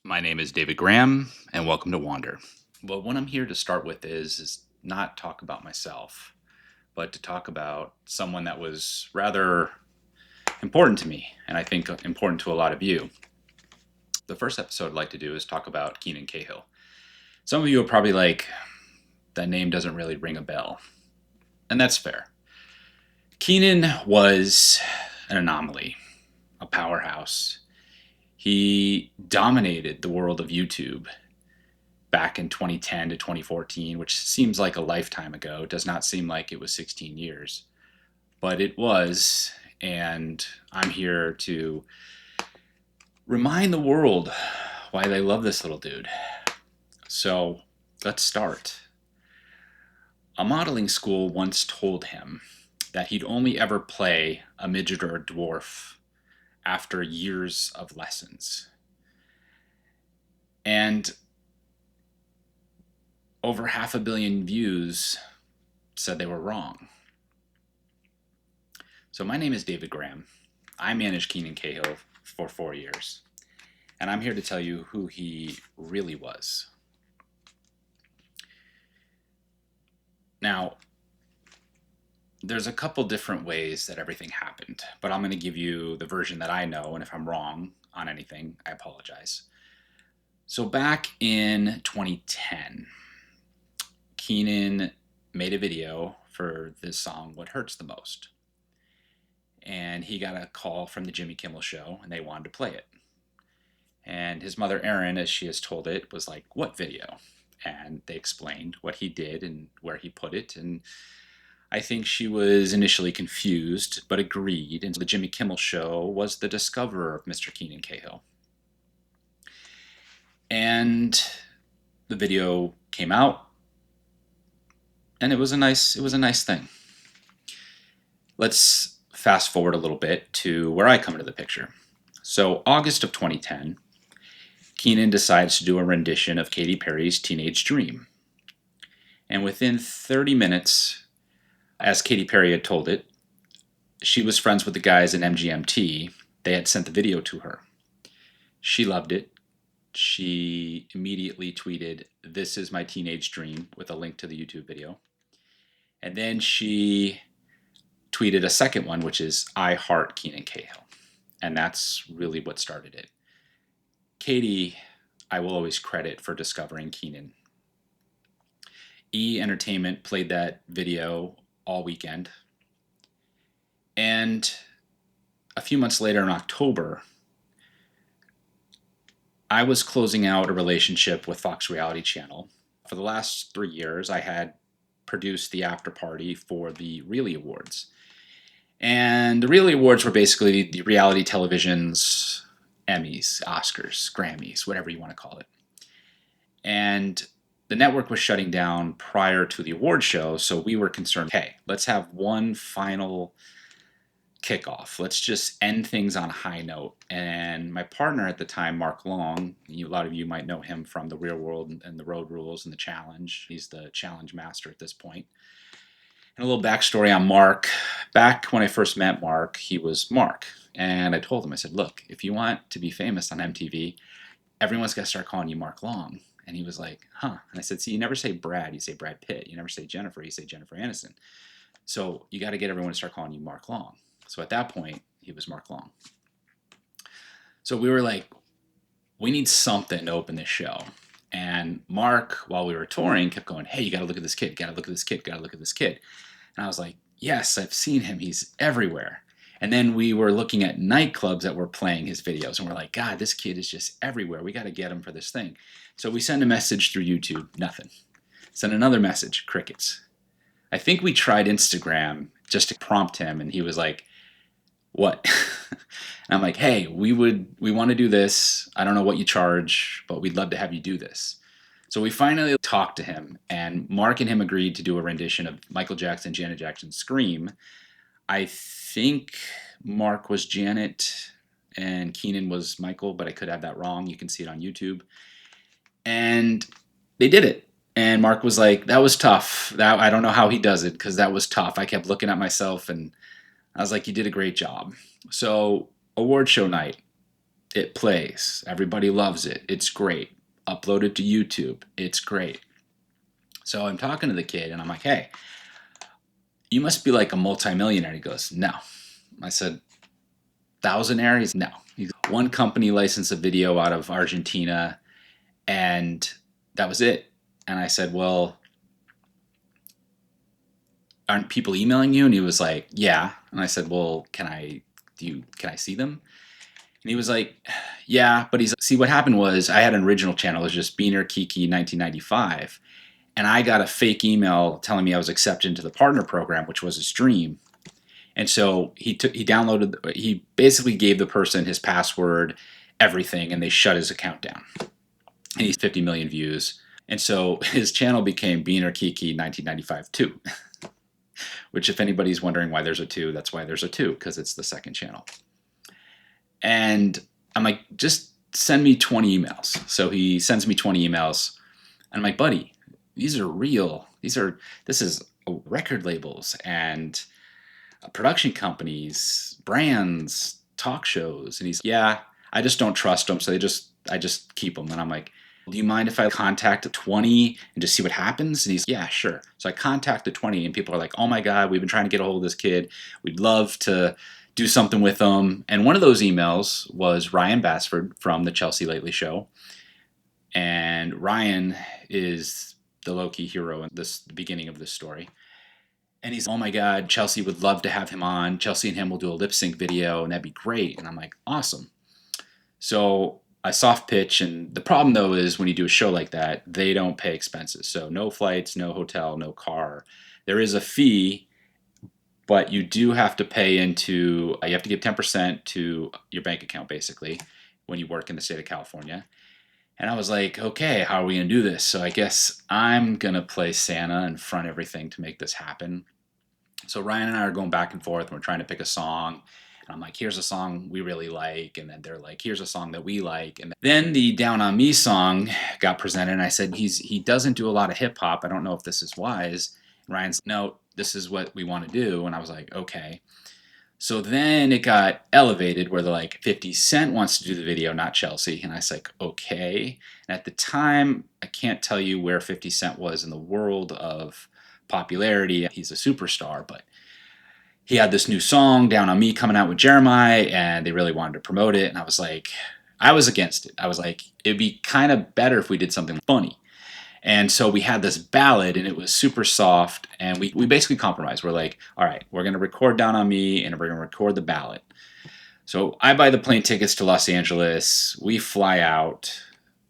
My name is David Graham, and welcome to Waundr. Well, what I'm here to start with is not talk about myself, but to talk about someone that was rather important to me, and I think important to a lot of you. The first episode I'd like to do is talk about Keenan Cahill. Some of you are probably like, that name doesn't really ring a bell, and that's fair. Kenan was an anomaly, a powerhouse. He dominated the world of YouTube back in 2010 to 2014, which seems like a lifetime ago. It does not seem like it was 16 years, but it was. And I'm here to remind the world why they love this little dude. So let's start. A modeling school once told him that he'd only ever play a midget or a dwarf after years of lessons. And over 500 million views said they were wrong. So my name is David Graham. I managed Keenan Cahill for 4 years, and I'm here to tell you who he really was. Now, there's a couple different ways that everything happened, but I'm going to give you the version that I know, and if I'm wrong on anything, I apologize. So back in 2010, Kenan made a video for this song, What Hurts the Most. And he got a call from the Jimmy Kimmel Show, and they wanted to play it. And his mother, Erin, as she has told it, was like, what video? And they explained what he did and where he put it. And I think she was initially confused, but agreed. And the Jimmy Kimmel Show was the discoverer of Mr. Keenan Cahill. And the video came out, and it was a nice thing. Let's fast forward a little bit to where I come into the picture. So August of 2010, Kenan decides to do a rendition of Katy Perry's Teenage Dream. And within 30 minutes, as Katy Perry had told it, she was friends with the guys in MGMT. They had sent the video to her. She loved it. She immediately tweeted, "This is my teenage dream," with a link to the YouTube video. And then she tweeted a second one, which is, "I heart Keenan Cahill." And that's really what started it. Katy, I will always credit for discovering Kenan. E! Entertainment played that video all weekend. And a few months later in October, I was closing out a relationship with Fox Reality Channel. For the last 3 years, I had produced the after party for the Really Awards. And the Really Awards were basically the reality television's Emmys, Oscars, Grammys, whatever you want to call it. And the network was shutting down prior to the award show, so we were concerned, hey, let's have one final kickoff. Let's just end things on a high note. And my partner at the time, Mark Long, a lot of you might know him from The Real World and The Road Rules and The Challenge. He's the challenge master at this point. And a little backstory on Mark. Back when I first met Mark, he was Mark. And I told him, I said, look, if you want to be famous on MTV, everyone's got to start calling you Mark Long. And he was like, huh. And I said, see, you never say Brad, you say Brad Pitt. You never say Jennifer, you say Jennifer Aniston. So you got to get everyone to start calling you Mark Long. So at that point, he was Mark Long. So we were like, we need something to open this show. And Mark, while we were touring, kept going, hey, you got to look at this kid, got to look at this kid, got to look at this kid. And I was like, yes, I've seen him. He's everywhere. And then we were looking at nightclubs that were playing his videos. And we're like, God, this kid is just everywhere. We got to get him for this thing. So we send a message through YouTube, nothing. Send another message, crickets. I think we tried Instagram just to prompt him. And he was like, what? And I'm like, hey, we want to do this. I don't know what you charge, but we'd love to have you do this. So we finally talked to him, and Mark and him agreed to do a rendition of Michael Jackson, Janet Jackson's Scream. I think Mark was Janet and Kenan was Michael, but I could have that wrong. You can see it on YouTube. And they did it. And Mark was like, that was tough. I don't know how he does it, because that was tough. I kept looking at myself, and I was like, you did a great job. So award show night, It plays. Everybody loves it. It's great. Upload it to YouTube. It's great. So I'm talking to the kid and I'm like, hey, you must be like a multimillionaire. He goes, no. I said, thousandaire? He's no. One company licensed a video out of Argentina and that was it. And I said, well, aren't people emailing you? And he was like, yeah. And I said, well, can I see them? And he was like, yeah, but see, what happened was I had an original channel. It was just Beaner Kiki 1995. And I got a fake email telling me I was accepted into the partner program, which was his dream. And so he basically gave the person his password, everything, and they shut his account down. And he's 50 million views. And so his channel became Beaner Kiki 1995 2. Which, if anybody's wondering why there's a 2, that's why there's a 2, because it's the second channel. And I'm like, just send me 20 emails. So he sends me 20 emails. And I'm like, buddy, these are real. This is record labels and production companies, brands, talk shows. And he's, yeah, I just don't trust them. So I just keep them. And I'm like, do you mind if I contact 20 and just see what happens? And he's, yeah, sure. So I contacted 20 and people are like, oh my God, we've been trying to get a hold of this kid. We'd love to do something with them. And one of those emails was Ryan Bassford from the Chelsea Lately Show. And Ryan is the low-key hero in the beginning of this story. And he's, oh my God, Chelsea would love to have him on. Chelsea and him will do a lip sync video and that'd be great. And I'm like, awesome. So I soft pitch, and the problem though is when you do a show like that, they don't pay expenses. So no flights, no hotel, no car. There is a fee, but you do have to pay into, you have to give 10% to your bank account basically when you work in the state of California. And I was like, okay, how are we going to do this? So I guess I'm going to play Santa and front everything to make this happen. So Ryan and I are going back and forth, and we're trying to pick a song. And I'm like, here's a song we really like. And then they're like, here's a song that we like. And then the Down on Me song got presented. And I said, he doesn't do a lot of hip hop. I don't know if this is wise. And Ryan's like, no, this is what we want to do. And I was like, okay. So then it got elevated where they're like, 50 Cent wants to do the video, not Chelsea. And I was like, okay. And at the time, I can't tell you where 50 Cent was in the world of popularity. He's a superstar, but he had this new song, Down on Me, coming out with Jeremiah, and they really wanted to promote it. And I was like, I was against it. I was like, it'd be kind of better if we did something funny. And so we had this ballad, and it was super soft, and we basically compromised. We're like, all right, we're going to record Down on Me, and we're going to record the ballad. So I buy the plane tickets to Los Angeles. We fly out.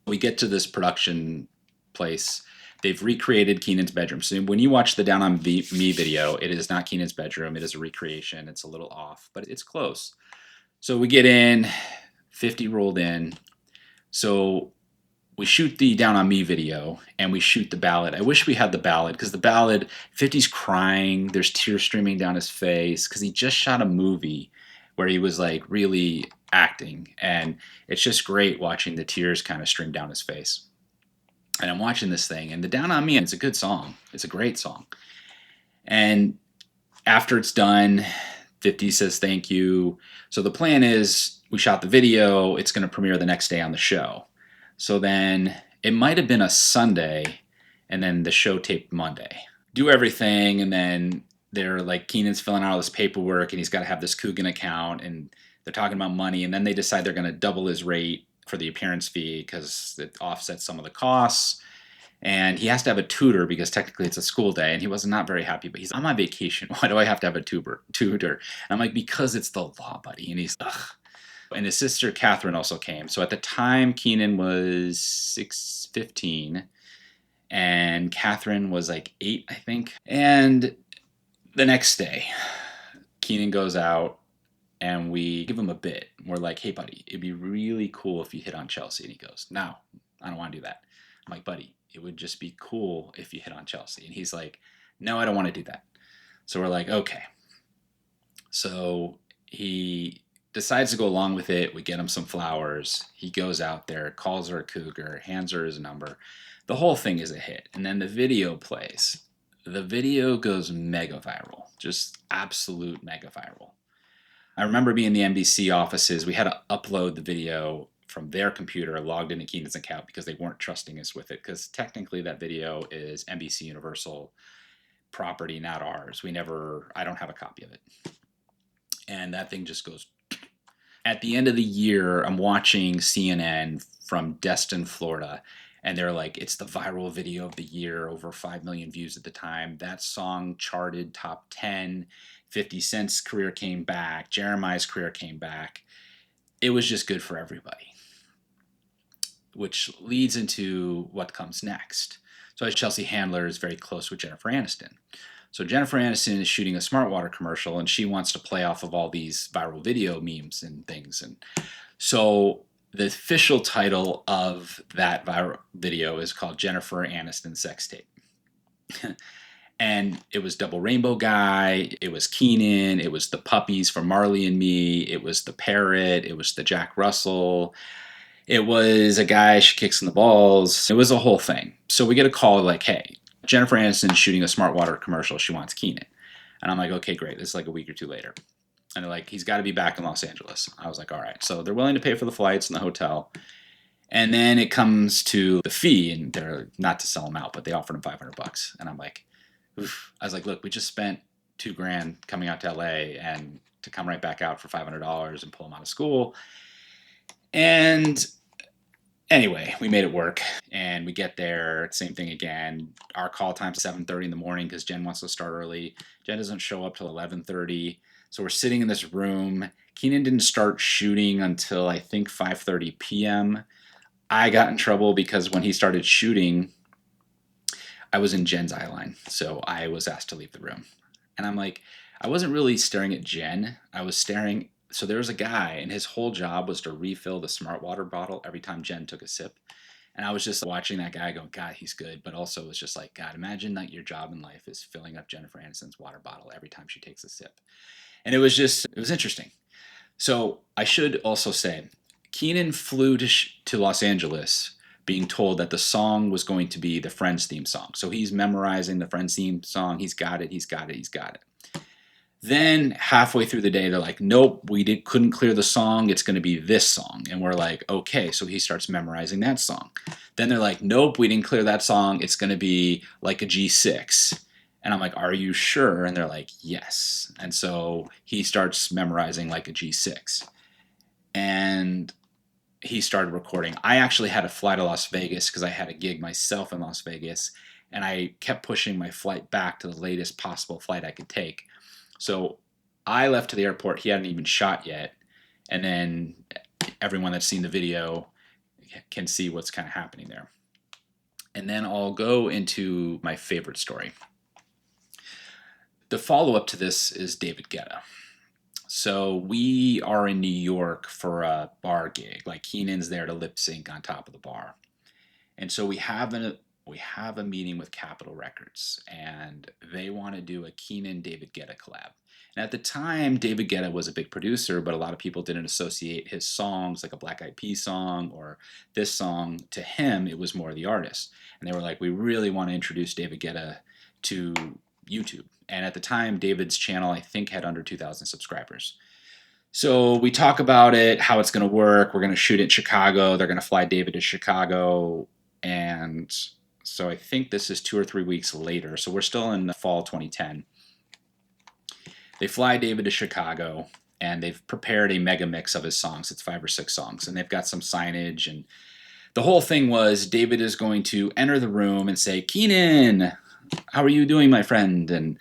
We get to this production place. They've recreated Keenan's bedroom. So when you watch the Down on Me video, it is not Keenan's bedroom. It is a recreation. It's a little off, but it's close. So we get in, 50 rolled in. So we shoot the Down on Me video and we shoot the ballad. I wish we had the ballad because the ballad, 50's crying. There's tears streaming down his face because he just shot a movie where he was like really acting. And it's just great watching the tears kind of stream down his face. And I'm watching this thing, and the Down on Me, it's a good song. It's a great song. And after it's done, 50 says thank you. So the plan is we shot the video. It's going to premiere the next day on the show. So then it might have been a Sunday, and then the show taped Monday. Do everything, and then they're like, Keenan's filling out all this paperwork, and he's got to have this Coogan account, and they're talking about money, and then they decide they're going to double his rate for the appearance fee because it offsets some of the costs. And he has to have a tutor because technically it's a school day, and he was not very happy, but he's on my vacation. Why do I have to have a tutor? And I'm like, because it's the law, buddy. And he's, ugh. And his sister Catherine also came. So at the time, Kenan was 15 and Catherine was like 8, I think. And the next day, Kenan goes out and we give him a bit. We're like, hey, buddy, it'd be really cool if you hit on Chelsea. And he goes, no, I don't want to do that. I'm like, buddy, it would just be cool if you hit on Chelsea. And he's like, no, I don't want to do that. So we're like, okay. So he decides to go along with it. We get him some flowers. He goes out there, calls her a cougar, hands her his number. The whole thing is a hit. And then the video plays. The video goes mega viral, just absolute mega viral. I remember being in the NBC offices. We had to upload the video from their computer logged into Keenan's account because they weren't trusting us with it. Because technically, that video is NBC Universal property, not ours. I don't have a copy of it. And that thing just goes. At the end of the year, I'm watching CNN from Destin, Florida, and they're like, it's the viral video of the year, over 5 million views at the time. That song charted top 10. 50 Cent's career came back. Jeremiah's career came back. It was just good for everybody, which leads into what comes next. So Chelsea Handler is very close with Jennifer Aniston. So Jennifer Aniston is shooting a Smartwater commercial, and she wants to play off of all these viral video memes and things. And so the official title of that viral video is called Jennifer Aniston Sex Tape. And it was Double Rainbow Guy, it was Kenan, it was the puppies from Marley and Me, it was the parrot, it was the Jack Russell, it was a guy she kicks in the balls. It was a whole thing. So we get a call like, hey, Jennifer Aniston's shooting a Smartwater commercial. She wants Kenan. And I'm like, okay, great. This is like a week or two later. And they're like, he's got to be back in Los Angeles. I was like, all right. So they're willing to pay for the flights and the hotel. And then it comes to the fee, and they're not to sell him out, but they offered him $500. And I'm like, oof. I was like, look, we just spent $2,000 coming out to LA and to come right back out for $500 and pull him out of school. And anyway, we made it work, and we get there, same thing again. Our call time's 7:30 in the morning because Jen wants to start early. Jen doesn't show up till 11:30, so we're sitting in this room. Kenan didn't start shooting until I think 5:30 p.m. I got in trouble because when he started shooting, I was in Jen's eye line, so I was asked to leave the room. And I'm like, I wasn't really staring at Jen. I was staring. So there was a guy, and his whole job was to refill the Smartwater bottle every time Jen took a sip. And I was just watching that guy going, God, he's good. But also it was just like, God, imagine that your job in life is filling up Jennifer Aniston's water bottle every time she takes a sip. And it was interesting. So I should also say, Kenan flew to Los Angeles being told that the song was going to be the Friends theme song. So he's memorizing the Friends theme song. He's got it. Then halfway through the day, they're like, nope, couldn't clear the song. It's going to be this song. And we're like, okay. So he starts memorizing that song. Then they're like, nope, we didn't clear that song. It's going to be like a G6. And I'm like, are you sure? And they're like, yes. And so he starts memorizing like a G6. And he started recording. I actually had to fly to Las Vegas because I had a gig myself in Las Vegas. And I kept pushing my flight back to the latest possible flight I could take. So I left to the airport. He hadn't even shot yet. And then everyone that's seen the video can see what's kind of happening there. And then I'll go into my favorite story. The follow-up to this is David Guetta. So we are in New York for a bar gig. Like Kenan's there to lip sync on top of the bar. And so we have a meeting with Capitol Records, and they want to do a Kenan David Guetta collab. And at the time, David Guetta was a big producer, but a lot of people didn't associate his songs, like a Black Eyed Peas song or this song, to him. It was more the artist. And they were like, we really want to introduce David Guetta to YouTube. And at the time, David's channel, I think, had under 2,000 subscribers. So we talk about it, how it's going to work. We're going to shoot it in Chicago. They're going to fly David to Chicago. And so I think this is 2 or 3 weeks later. So we're still in the fall 2010. They fly David to Chicago, and they've prepared a mega mix of his songs. It's 5 or 6 songs, and they've got some signage. And the whole thing was David is going to enter the room and say, Kenan, how are you doing, my friend? And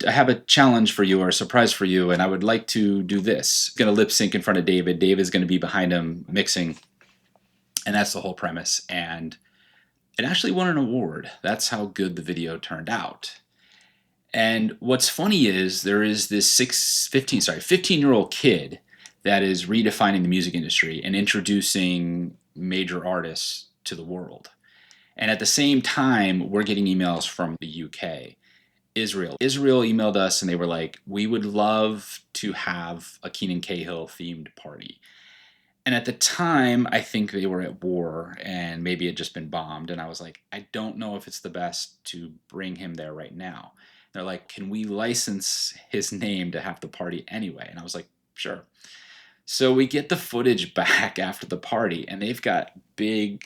I have a challenge for you or a surprise for you, and I would like to do this. Going to lip sync in front of David. David's going to be behind him mixing. And that's the whole premise. And it actually won an award. That's how good the video turned out. And what's funny is there is this 15-year-old kid that is redefining the music industry and introducing major artists to the world. And at the same time, we're getting emails from the UK. Israel emailed us, and they were like, we would love to have a Keenan Cahill themed party. And at the time, I think they were at war, and maybe it had just been bombed. And I was like, I don't know if it's the best to bring him there right now. They're like, can we license his name to have the party anyway? And I was like, Sure. So we get the footage back after the party, and they've got big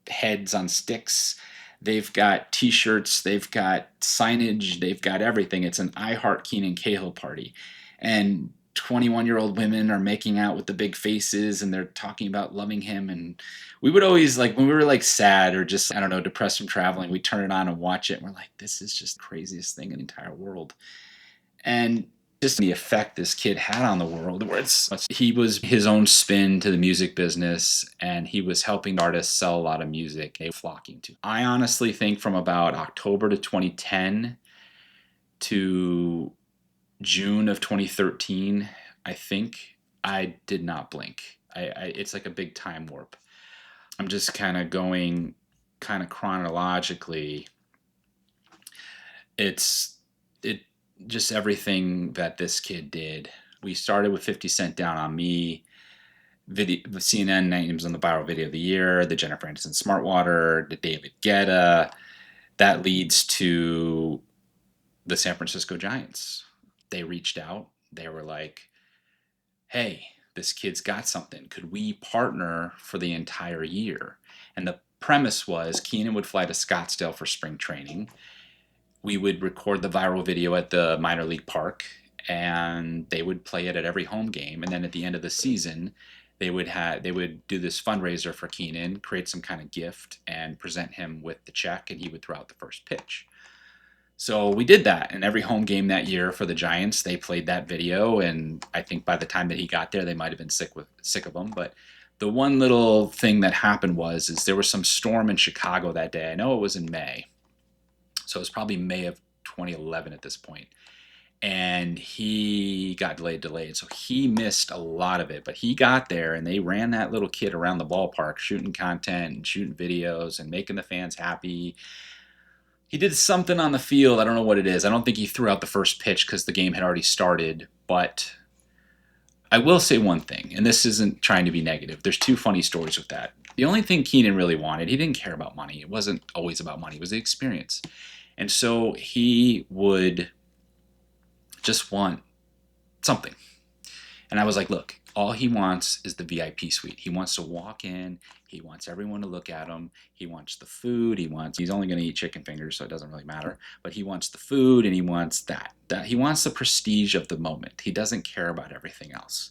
heads on sticks. They've got T-shirts. They've got signage. They've got everything. It's an I Heart Keenan Cahill party, and 21-year-old women are making out with the big faces, and they're talking about loving him. And we would always, like, when we were like sad or just, I don't know, depressed from traveling, we turn it on and watch it, and we're like, this is just the craziest thing in the entire world. And just the effect this kid had on the world, where he was his own spin to the music business, and he was helping artists sell a lot of music they were flocking to. I honestly think from about October to 2010 to June of 2013, I think I did not blink. It's like a big time warp. I'm just kind of going kind of chronologically. It just everything that this kid did. We started with 50 Cent Down on Me. The CNN names on the viral video of the year, the Jennifer Aniston Smartwater, the David Guetta. That leads to the San Francisco Giants. They reached out. They were like, hey, this kid's got something. Could we partner for the entire year? And the premise was Kenan would fly to Scottsdale for spring training. We would record the viral video at the minor league park, and they would play it at every home game. And then at the end of the season, they would do this fundraiser for Kenan, create some kind of gift, and present him with the check, and he would throw out the first pitch. So we did that, and every home game that year for the Giants, they played that video. And I think by the time that he got there, they might have been sick of him. But the one little thing that happened is there was some storm in Chicago that day. I know it was in May. So it was probably May of 2011 at this point. And he got delayed. So he missed a lot of it. But he got there, and they ran that little kid around the ballpark, shooting content and shooting videos and making the fans happy. He did something on the field. I don't know what it is. I don't think he threw out the first pitch because the game had already started. But I will say one thing, and this isn't trying to be negative. There's two funny stories with that. The only thing Kenan really wanted, he didn't care about money. It wasn't always about money. It was the experience. And so he would just want something. And I was like, look, all he wants is the VIP suite. He wants to walk in. He wants everyone to look at him. He wants the food. He's only going to eat chicken fingers, so it doesn't really matter. But he wants the food, and he wants that. He wants the prestige of the moment. He doesn't care about everything else.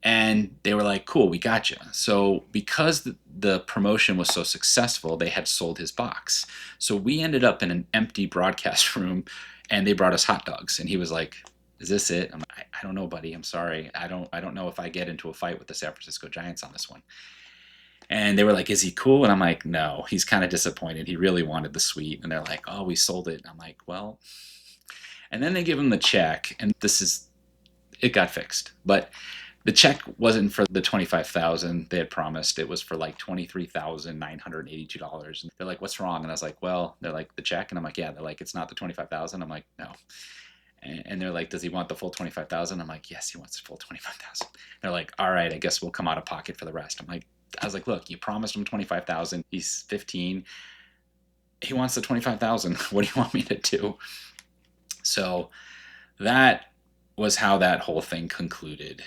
And they were like, cool, we got you. So because the promotion was so successful, they had sold his box. So we ended up in an empty broadcast room, and they brought us hot dogs. And he was like, is this it? I'm like, I don't know, buddy. I'm sorry. I don't know if I get into a fight with the San Francisco Giants on this one. And they were like, is he cool? And I'm like, no, he's kind of disappointed. He really wanted the suite. And they're like, oh, we sold it. And I'm like, well. And then they give him the check, and it got fixed. But the check wasn't for the $25,000 they had promised. It was for like $23,982. And they're like, what's wrong? And I was like, well, they're like, the check? And I'm like, yeah. They're like, it's not the $25,000. I'm like, no. And they're like, does he want the full $25,000? I'm like, yes, he wants the full $25,000. They're like, all right, I guess we'll come out of pocket for the rest. I was like, look, you promised him $25,000. He's 15. He wants the $25,000. What do you want me to do? So that was how that whole thing concluded.